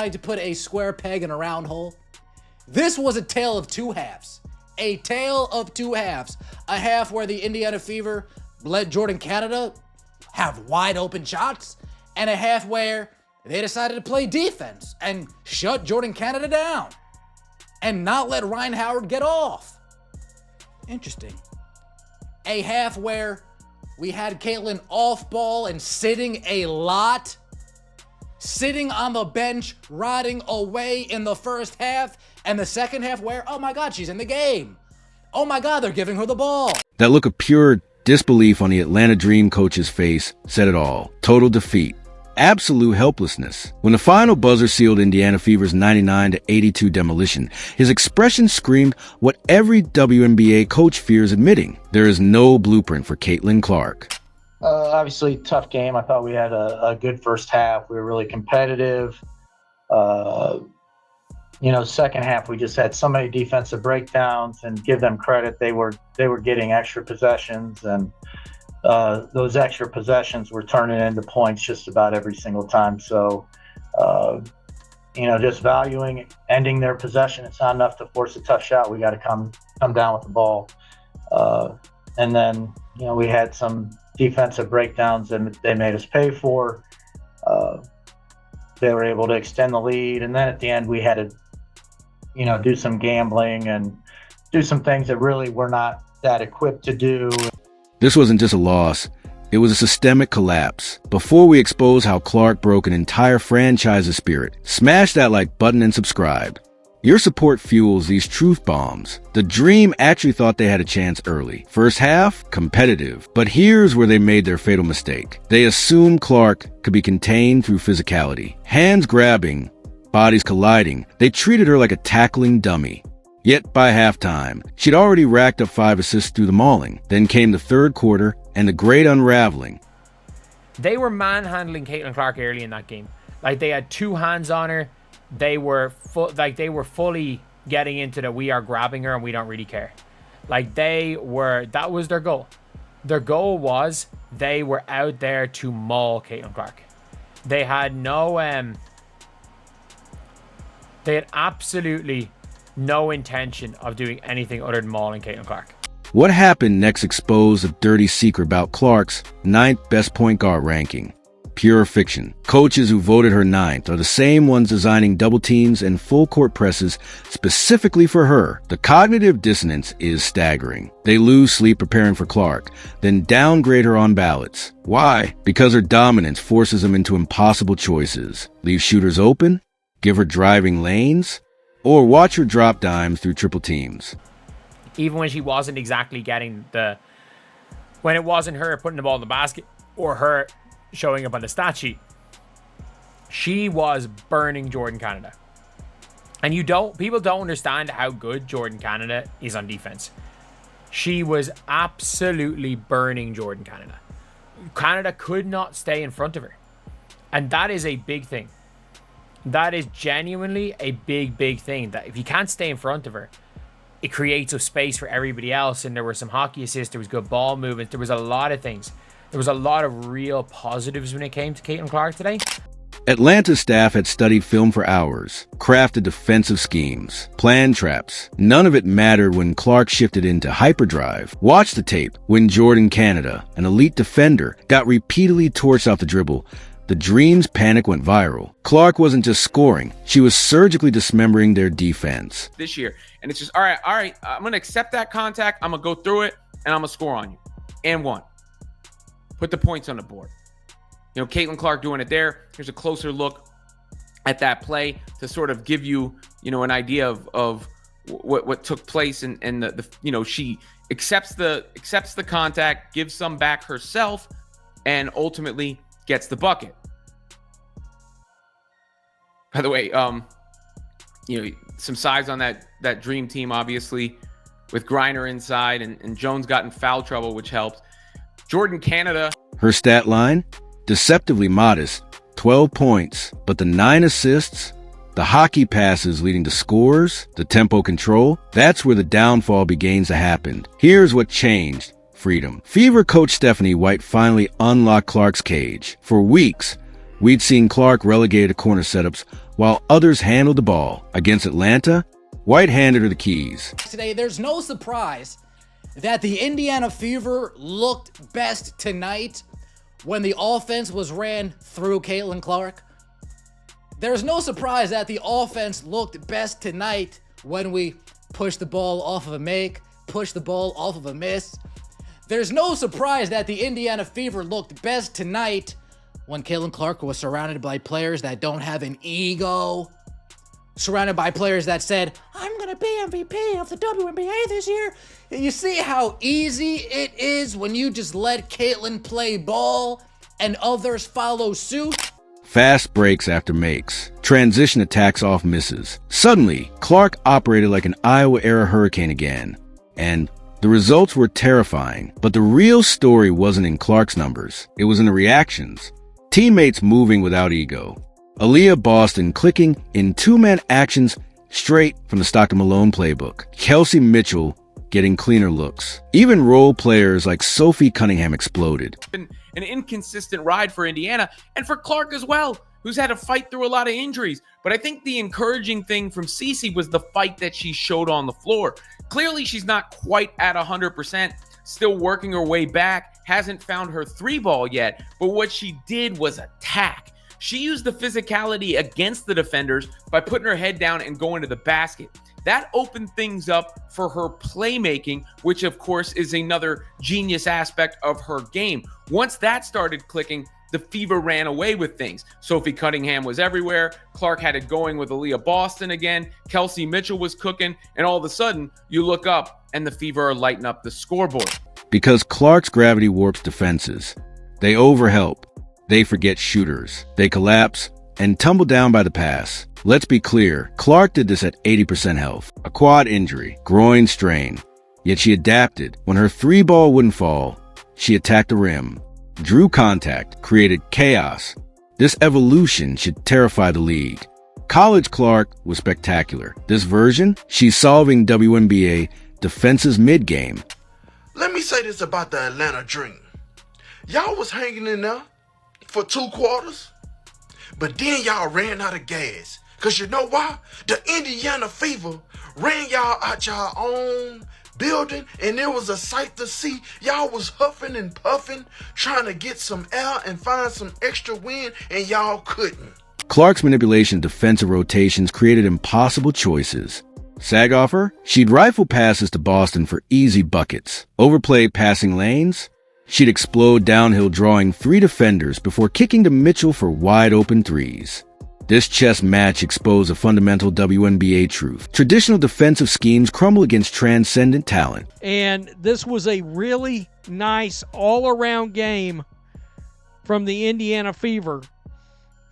to put a square peg in a round hole. This was a tale of two halves. A tale of two halves. A half where the Indiana Fever let Jordan Canada have wide open shots, and a half where they decided to play defense and shut Jordan Canada down and not let Ryan Howard get off. Interesting. A half where we had Caitlin off ball and sitting a lot, sitting on the bench, rotting away in the first half, and the second half where, oh my God, she's in the game. Oh my God, they're giving her the ball. That look of pure disbelief on the Atlanta Dream coach's face said it all. Total defeat. Absolute helplessness. When the final buzzer sealed Indiana Fever's 99-82 demolition, his expression screamed what every WNBA coach fears admitting. There is no blueprint for Caitlin Clark. Obviously, tough game. I thought we had a good first half. We were really competitive. Second half, we just had so many defensive breakdowns, and give them credit. They were getting extra possessions, and those extra possessions were turning into points just about every single time. So, just valuing ending their possession. It's not enough to force a tough shot. We got to come down with the ball. And then, we had some defensive breakdowns and they made us pay for. They were able to extend the lead. And then at the end, we had to, do some gambling and do some things that really we're not that equipped to do. This wasn't just a loss. It was a systemic collapse. Before we expose how Clark broke an entire franchise's spirit, smash that like button and subscribe. Your support fuels these truth bombs. The Dream actually thought they had a chance early. First half, competitive. But here's where they made their fatal mistake. They assumed Clark could be contained through physicality. Hands grabbing, bodies colliding. They treated her like a tackling dummy. Yet by halftime, she'd already racked up 5 assists through the mauling. Then came the third quarter and the great unraveling. They were manhandling Caitlin Clark early in that game. Like, they had 2 hands on her. They were fully getting into the we are grabbing her and we don't really care. Like, that was their goal. Their goal was they were out there to maul Caitlin Clark. They had they had absolutely no intention of doing anything other than mauling Caitlin Clark. What happened next exposed a dirty secret about Clark's 9th best point guard ranking. Pure fiction. Coaches who voted her 9th are the same ones designing double teams and full court presses specifically for her. The cognitive dissonance is staggering. They lose sleep preparing for Clark, then downgrade her on ballots. Why? Because her dominance forces them into impossible choices. Leave shooters open? Give her driving lanes? Or watch her drop dimes through triple teams. Even when she wasn't exactly getting when it wasn't her putting the ball in the basket or her showing up on the stat sheet, she was burning Jordan Canada. And people don't understand how good Jordan Canada is on defense. She was absolutely burning Jordan Canada. Canada could not stay in front of her. And that is a big thing. That is genuinely a big thing. That if you can't stay in front of her, it creates a space for everybody else. And there were some hockey assists. There was good ball movement. There was a lot of things. There was a lot of real positives when it came to Caitlin Clark today. Atlanta's staff had studied film for hours, crafted defensive schemes, planned traps. None of it mattered when Clark shifted into hyperdrive. Watch the tape when Jordan Canada, an elite defender, got repeatedly torched off the dribble. The Dream's panic went viral. Clark wasn't just scoring. She was surgically dismembering their defense. This year. And it's just, all right, I'm going to accept that contact. I'm going to go through it, and I'm going to score on you. And 1. Put the points on the board. Caitlin Clark doing it there. Here's a closer look at that play to sort of give you, an idea of what took place. And the she accepts the contact, gives some back herself, and ultimately gets the bucket. By the way, some size on that Dream team, obviously, with Griner inside and Jones got in foul trouble, which helped. Jordan Canada. Her stat line? Deceptively modest, 12 points, but the 9 assists, the hockey passes leading to scores, the tempo control, that's where the downfall begins to happen. Here's what changed. Freedom. Fever coach Stephanie White finally unlocked Clark's cage. For weeks, we'd seen Clark relegated to corner setups while others handled the ball. Against Atlanta, White handed her the keys. Today, there's no surprise that the Indiana Fever looked best tonight when the offense was ran through Caitlin Clark. There's no surprise that the offense looked best tonight when we pushed the ball off of a make, pushed the ball off of a miss. There's no surprise that the Indiana Fever looked best tonight when Caitlin Clark was surrounded by players that don't have an ego, surrounded by players that said, I'm going to be MVP of the WNBA this year. You see how easy it is when you just let Caitlin play ball and others follow suit? Fast breaks after makes. Transition attacks off misses. Suddenly, Clark operated like an Iowa-era hurricane again. And the results were terrifying. But the real story wasn't in Clark's numbers. It was in the reactions. Teammates moving without ego. Aaliyah Boston clicking in two-man actions straight from the Stockton Malone playbook. Kelsey Mitchell getting cleaner looks. Even role players like Sophie Cunningham exploded. An inconsistent ride for Indiana and for Clark as well, who's had to fight through a lot of injuries. But I think the encouraging thing from Cece was the fight that she showed on the floor. Clearly, she's not quite at 100%, still working her way back, hasn't found her three ball yet, but what she did was attack. She used the physicality against the defenders by putting her head down and going to the basket. That opened things up for her playmaking, which of course is another genius aspect of her game. Once that started clicking, the Fever ran away with things. Sophie Cunningham was everywhere. Clark had it going with Aaliyah Boston again. Kelsey Mitchell was cooking. And all of a sudden, you look up and the Fever are lighting up the scoreboard. Because Clark's gravity warps defenses. They overhelp. They forget shooters. They collapse and tumble down by the pass. Let's be clear, Clark did this at 80% health. A quad injury, groin strain. Yet she adapted. When her three ball wouldn't fall, she attacked the rim, drew contact, created chaos. This evolution should terrify the league. College Clark was spectacular. This version, she's solving WNBA defenses mid-game. Let me say this about the Atlanta Dream. Y'all was hanging in there for 2 quarters, but then y'all ran out of gas. Cause you know why? The Indiana Fever ran y'all out y'all own building, and it was a sight to see. Y'all was huffing and puffing, trying to get some air and find some extra wind, and y'all couldn't. Clark's manipulation of defensive rotations created impossible choices. Sag off her, she'd rifle passes to Boston for easy buckets. Overplay passing lanes, she'd explode downhill drawing 3 defenders before kicking to Mitchell for wide open threes. This chess match exposed a fundamental WNBA truth. Traditional defensive schemes crumble against transcendent talent. And this was a really nice all-around game from the Indiana Fever.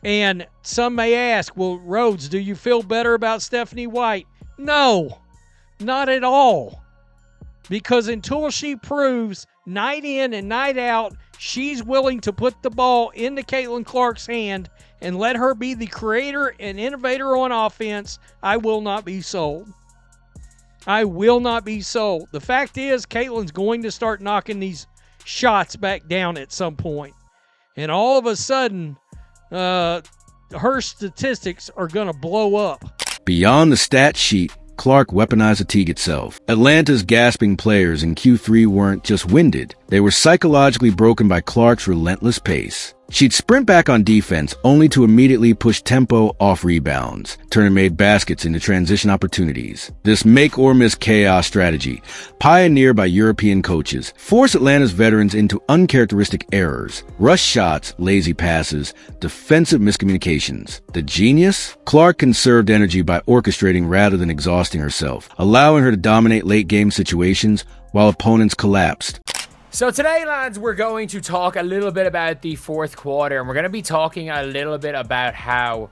And some may ask, well, Rhodes, do you feel better about Stephanie White? No, not at all. Because until she proves night in and night out she's willing to put the ball into Caitlin Clark's hand and let her be the creator and innovator on offense, I will not be sold. I will not be sold. The fact is, Caitlin's going to start knocking these shots back down at some point. And all of a sudden, her statistics are going to blow up. Beyond the stat sheet, Clark weaponized the Teague itself. Atlanta's gasping players in Q3 weren't just winded. They were psychologically broken by Clark's relentless pace. She'd sprint back on defense only to immediately push tempo off rebounds, turning made baskets into transition opportunities. This make-or-miss chaos strategy, pioneered by European coaches, forced Atlanta's veterans into uncharacteristic errors, rush shots, lazy passes, defensive miscommunications. The genius? Clark conserved energy by orchestrating rather than exhausting herself, allowing her to dominate late-game situations while opponents collapsed. So today, lads, we're going to talk a little bit about the fourth quarter, and we're going to be talking a little bit about how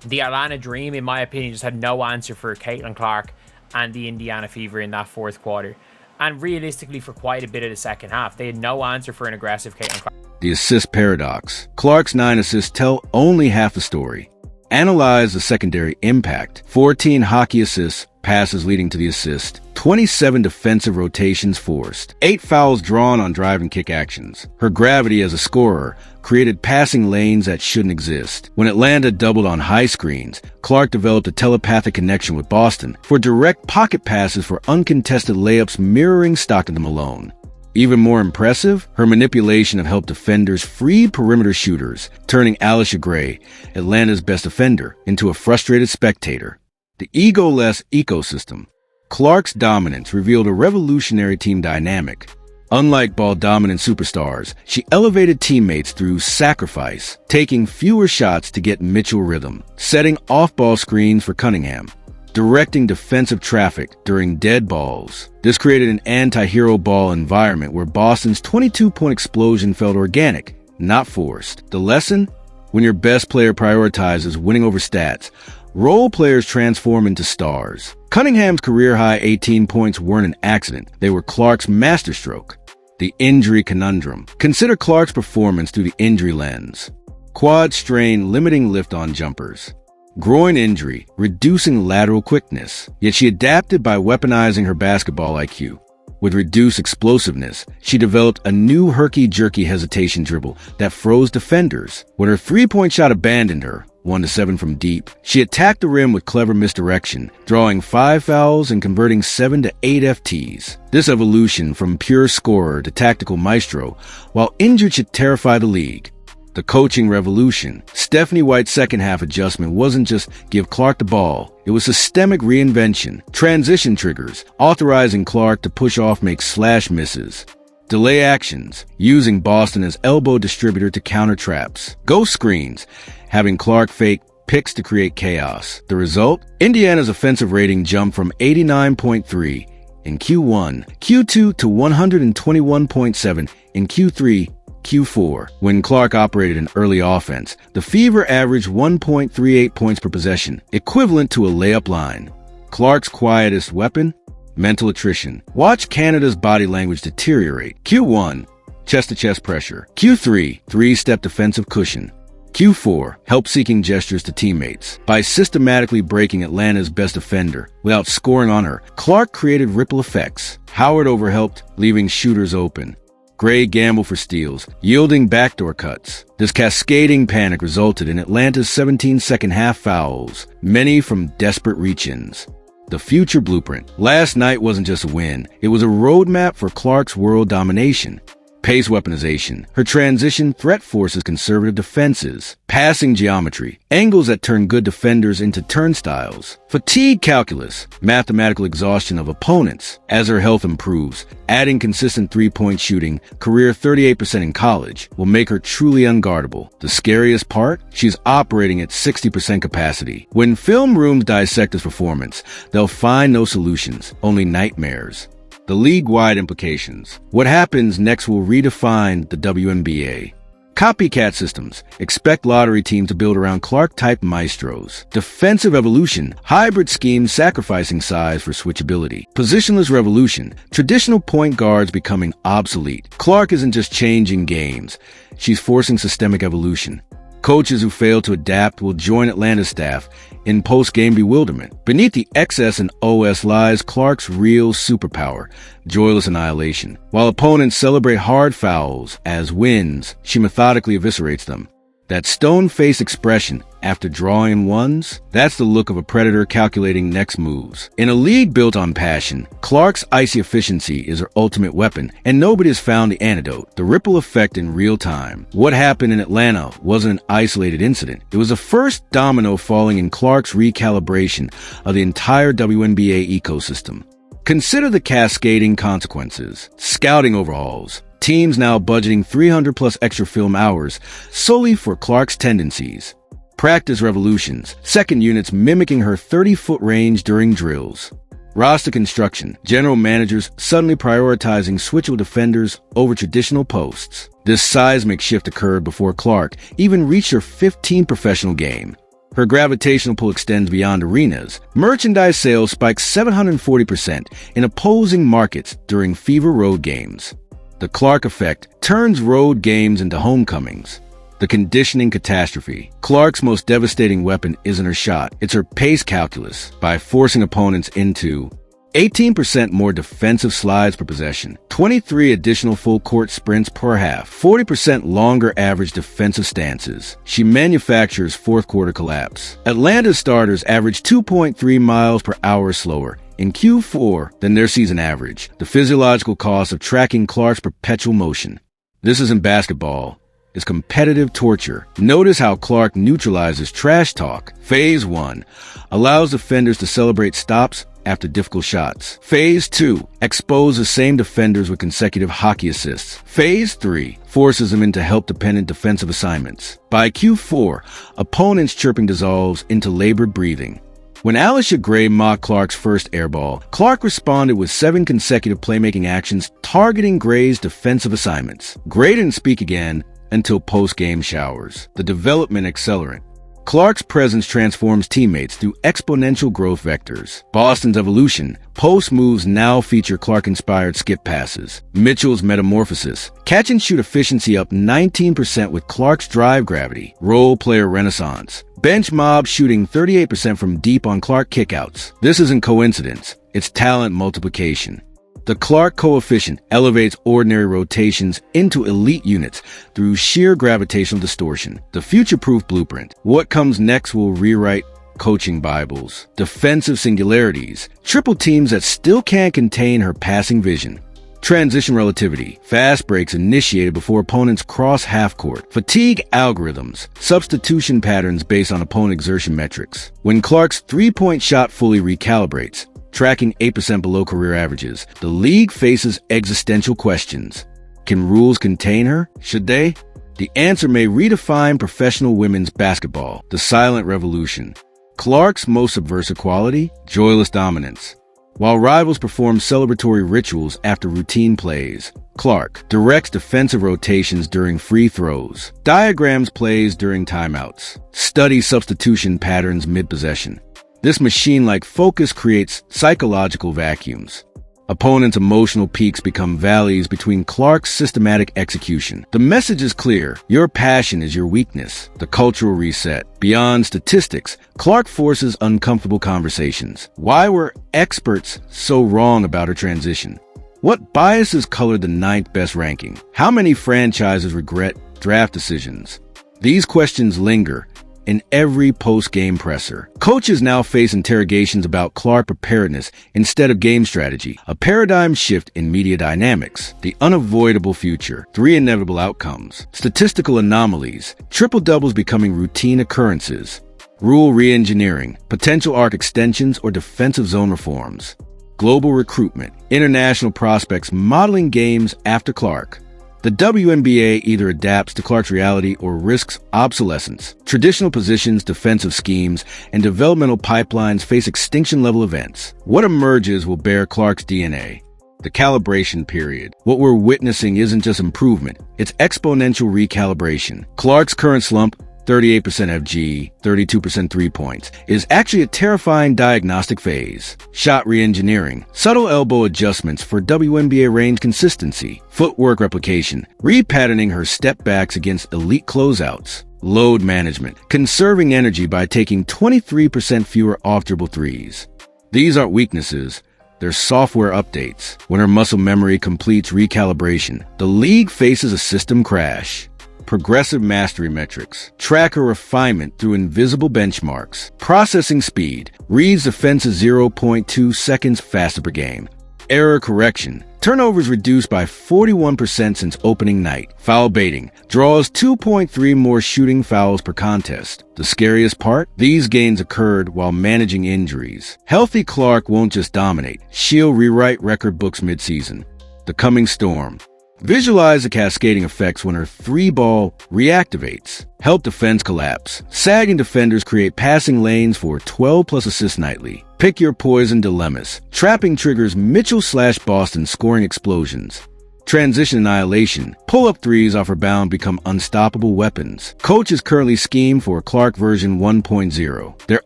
the Atlanta Dream, in my opinion, just had no answer for Caitlin Clark and the Indiana Fever in that fourth quarter. And realistically, for quite a bit of the second half, they had no answer for an aggressive Caitlin Clark. The assist paradox. Clark's 9 assists tell only half the story. Analyze the secondary impact. 14 hockey assists, passes leading to the assist. 27 defensive rotations forced. 8 fouls drawn on drive and kick actions. Her gravity as a scorer created passing lanes that shouldn't exist. When Atlanta doubled on high screens, Clark developed a telepathic connection with Boston for direct pocket passes for uncontested layups mirroring Stockton and Malone. Even more impressive, her manipulation of helped defenders free perimeter shooters, turning Alicia Gray, Atlanta's best defender, into a frustrated spectator. The egoless ecosystem. Clark's dominance revealed a revolutionary team dynamic. Unlike ball-dominant superstars, she elevated teammates through sacrifice, taking fewer shots to get Mitchell rhythm, setting off-ball screens for Cunningham, directing defensive traffic during dead balls. This created an anti-hero ball environment where Boston's 22-point explosion felt organic, not forced. The lesson? When your best player prioritizes winning over stats, role players transform into stars. Cunningham's career-high 18 points weren't an accident. They were Clark's masterstroke. The injury conundrum. Consider Clark's performance through the injury lens. Quad strain limiting lift on jumpers. Groin injury, reducing lateral quickness. Yet she adapted by weaponizing her basketball IQ. With reduced explosiveness, she developed a new herky-jerky hesitation dribble that froze defenders. When her three-point shot abandoned her, 1-7 from deep, she attacked the rim with clever misdirection, drawing 5 fouls and converting 7 to 8 FTs. This evolution from pure scorer to tactical maestro, while injured, should terrify the league. The coaching revolution. Stephanie White's second-half adjustment wasn't just give Clark the ball. It was systemic reinvention, transition triggers, authorizing Clark to push off make slash misses. Delay actions, using Boston as elbow distributor to counter traps. Ghost screens, having Clark fake picks to create chaos. The result? Indiana's offensive rating jumped from 89.3 in Q1, Q2 to 121.7 in Q3, Q4. When Clark operated an early offense, the Fever averaged 1.38 points per possession, equivalent to a layup line. Clark's quietest weapon? Mental attrition. Watch Canada's body language deteriorate. Q1, chest-to-chest pressure. Q3, three-step defensive cushion. Q4, help-seeking gestures to teammates. By systematically breaking Atlanta's best defender without scoring on her, Clark created ripple effects. Howard overhelped, leaving shooters open. Gray gambled for steals, yielding backdoor cuts. This cascading panic resulted in Atlanta's 17 second-half fouls, many from desperate reach-ins. The future blueprint. Last night wasn't just a win, it was a roadmap for Clark's world domination. Pace weaponization. Her transition threat forces conservative defenses. Passing geometry. Angles that turn good defenders into turnstiles. Fatigue calculus. Mathematical exhaustion of opponents. As her health improves, adding consistent three-point shooting, career 38% in college, will make her truly unguardable. The scariest part? She's operating at 60% capacity. When film rooms dissect this performance, they'll find no solutions, only nightmares. The league-wide implications. What happens next will redefine the WNBA. Copycat systems. Expect lottery teams to build around Clark-type maestros. Defensive evolution. Hybrid schemes sacrificing size for switchability. Positionless revolution. Traditional point guards becoming obsolete. Clark isn't just changing games. She's forcing systemic evolution. Coaches who fail to adapt will join Atlanta's staff in post-game bewilderment. Beneath the XS and OS lies Clark's real superpower, joyless annihilation. While opponents celebrate hard fouls as wins, she methodically eviscerates them. That stone-faced expression, after drawing ones, that's the look of a predator calculating next moves. In a league built on passion, Clark's icy efficiency is her ultimate weapon, and nobody has found the antidote, the ripple effect in real time. What happened in Atlanta wasn't an isolated incident. It was the first domino falling in Clark's recalibration of the entire WNBA ecosystem. Consider the cascading consequences. Scouting overhauls. Teams now budgeting 300+ extra film hours solely for Clark's tendencies. Practice revolutions, second units mimicking her 30-foot range during drills. Roster construction, general managers suddenly prioritizing switchable defenders over traditional posts. This seismic shift occurred before Clark even reached her 15th professional game. Her gravitational pull extends beyond arenas. Merchandise sales spiked 740% in opposing markets during Fever road games. The Clark effect turns road games into homecomings. The conditioning catastrophe. Clark's most devastating weapon isn't her shot, it's her pace calculus. By forcing opponents into 18% more defensive slides per possession, 23 additional full court sprints per half, 40% longer average defensive stances, she manufactures fourth quarter collapse. Atlanta's starters average 2.3 miles per hour slower in Q4 than their season average. The physiological cost of tracking Clark's perpetual motion. This isn't basketball. It's competitive torture. Notice how Clark neutralizes trash talk. Phase 1 allows defenders to celebrate stops after difficult shots. Phase 2 exposes the same defenders with consecutive hockey assists. Phase 3 forces them into help-dependent defensive assignments. By Q4, opponents' chirping dissolves into labored breathing. When Alicia Gray mocked Clark's first airball, Clark responded with 7 consecutive playmaking actions targeting Gray's defensive assignments. Gray didn't speak again until post-game showers. The development accelerant. Clark's presence transforms teammates through exponential growth vectors. Boston's evolution. Post moves now feature Clark-inspired skip passes. Mitchell's metamorphosis. Catch and shoot efficiency up 19% with Clark's drive gravity. Role player renaissance. Bench mob shooting 38% from deep on Clark kickouts. This isn't coincidence. It's talent multiplication. The Clark coefficient elevates ordinary rotations into elite units through sheer gravitational distortion. The future-proof blueprint. What comes next will rewrite coaching Bibles. Defensive singularities. Triple teams that still can't contain her passing vision. Transition relativity. Fast breaks initiated before opponents cross half-court. Fatigue algorithms. Substitution patterns based on opponent exertion metrics. When Clark's three-point shot fully recalibrates, tracking 8% below career averages, the league faces existential questions. Can rules contain her? Should they? The answer may redefine professional women's basketball. The silent revolution. Clark's most subversive quality? Joyless dominance. While rivals perform celebratory rituals after routine plays, Clark directs defensive rotations during free throws, diagrams plays during timeouts, studies substitution patterns mid-possession. This machine-like focus creates psychological vacuums. Opponents' emotional peaks become valleys between Clark's systematic execution. The message is clear. Your passion is your weakness. The cultural reset. Beyond statistics, Clark forces uncomfortable conversations. Why were experts so wrong about her transition? What biases colored the 9th best ranking? How many franchises regret draft decisions? These questions linger in every post-game presser. Coaches now face interrogations about Clark preparedness instead of game strategy, a paradigm shift in media dynamics, the unavoidable future, 3 inevitable outcomes, statistical anomalies, triple-doubles becoming routine occurrences, rule re-engineering, potential arc extensions or defensive zone reforms, global recruitment, international prospects modeling games after Clark. The WNBA either adapts to Clark's reality or risks obsolescence. Traditional positions, defensive schemes, and developmental pipelines face extinction-level events. What emerges will bear Clark's DNA. The calibration period. What we're witnessing isn't just improvement, it's exponential recalibration. Clark's current slump, 38% FG, 32% 3-points, is actually a terrifying diagnostic phase. Shot re-engineering, subtle elbow adjustments for WNBA range consistency, footwork replication, repatterning her step backs against elite closeouts. Load management, conserving energy by taking 23% fewer off-dribble threes. These aren't weaknesses. They're software updates. When her muscle memory completes recalibration, the league faces a system crash. Progressive mastery metrics, tracker refinement through invisible benchmarks, processing speed, reads defenses 0.2 seconds faster per game, error correction, turnovers reduced by 41% since opening night, foul baiting, draws 2.3 more shooting fouls per contest. The scariest part? These gains occurred while managing injuries. Healthy Clark won't just dominate, she'll rewrite record books midseason. The coming storm. Visualize the cascading effects when her 3-ball reactivates. Help defense collapse. Sagging defenders create passing lanes for 12+ assists nightly. Pick your poison dilemmas. Trapping triggers Mitchell/Boston scoring explosions. Transition annihilation. Pull-up threes off her bound become unstoppable weapons. Coaches currently scheme for Clark version 1.0. They're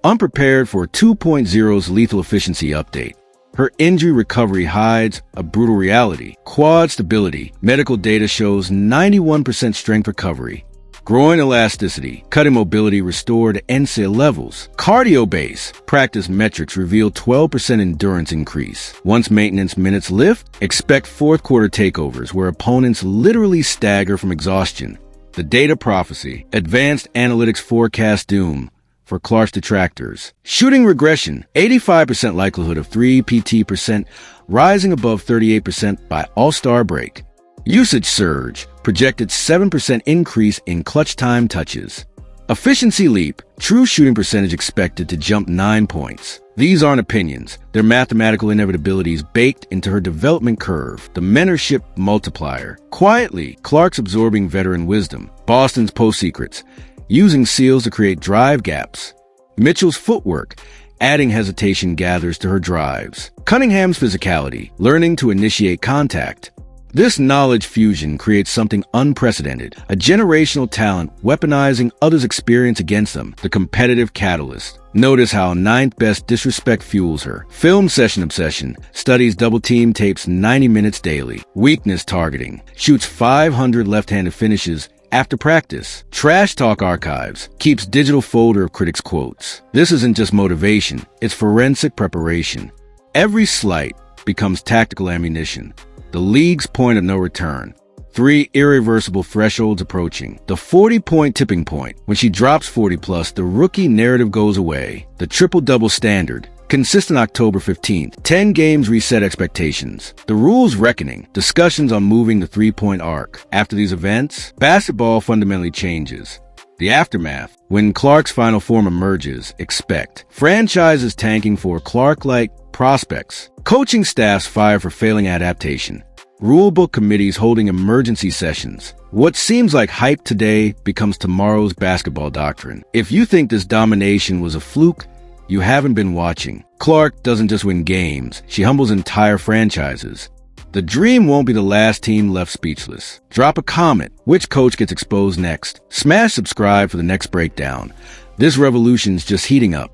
unprepared for 2.0's lethal efficiency update. Her injury recovery hides a brutal reality. Quad stability. Medical data shows 91% strength recovery. Groin elasticity, cutting mobility restored to NSAIL levels. Cardio base, practice metrics reveal 12% endurance increase. Once maintenance minutes lift, expect fourth quarter takeovers where opponents literally stagger from exhaustion. The data prophecy, advanced analytics forecast doom for Clark's detractors. Shooting regression, 85% likelihood of 3 PT%, rising above 38% by All-Star break. Usage surge, projected 7% increase in clutch time touches. Efficiency leap, true shooting percentage expected to jump 9 points. These aren't opinions, they're mathematical inevitabilities baked into her development curve, the mentorship multiplier. Quietly, Clark's absorbing veteran wisdom. Boston's post secrets, using seals to create drive gaps. Mitchell's footwork, adding hesitation gathers to her drives. Cunningham's physicality, learning to initiate contact. This knowledge fusion creates something unprecedented, a generational talent weaponizing others' experience against them, the competitive catalyst. Notice how ninth best disrespect fuels her. Film session obsession, studies double team tapes 90 minutes daily. Weakness targeting, shoots 500 left-handed finishes after practice. Trash talk archives, keeps digital folder of critics' quotes. This isn't just motivation, it's forensic preparation. Every slight becomes tactical ammunition. The league's point of no return. 3 irreversible thresholds approaching. The 40-point tipping point. When she drops 40 plus, the rookie narrative goes away. The triple-double standard. Consistent October 15th. 10 games reset expectations. The rules reckoning. Discussions on moving the 3-point arc. After these events, basketball fundamentally changes. The aftermath. When Clark's final form emerges, expect. Franchises tanking for Clark-like prospects. Coaching staffs fire for failing adaptation. Rulebook committees holding emergency sessions. What seems like hype today becomes tomorrow's basketball doctrine. If you think this domination was a fluke, you haven't been watching. Clark doesn't just win games, she humbles entire franchises. The Dream won't be the last team left speechless. Drop a comment. Which coach gets exposed next? Smash subscribe for the next breakdown. This revolution's just heating up.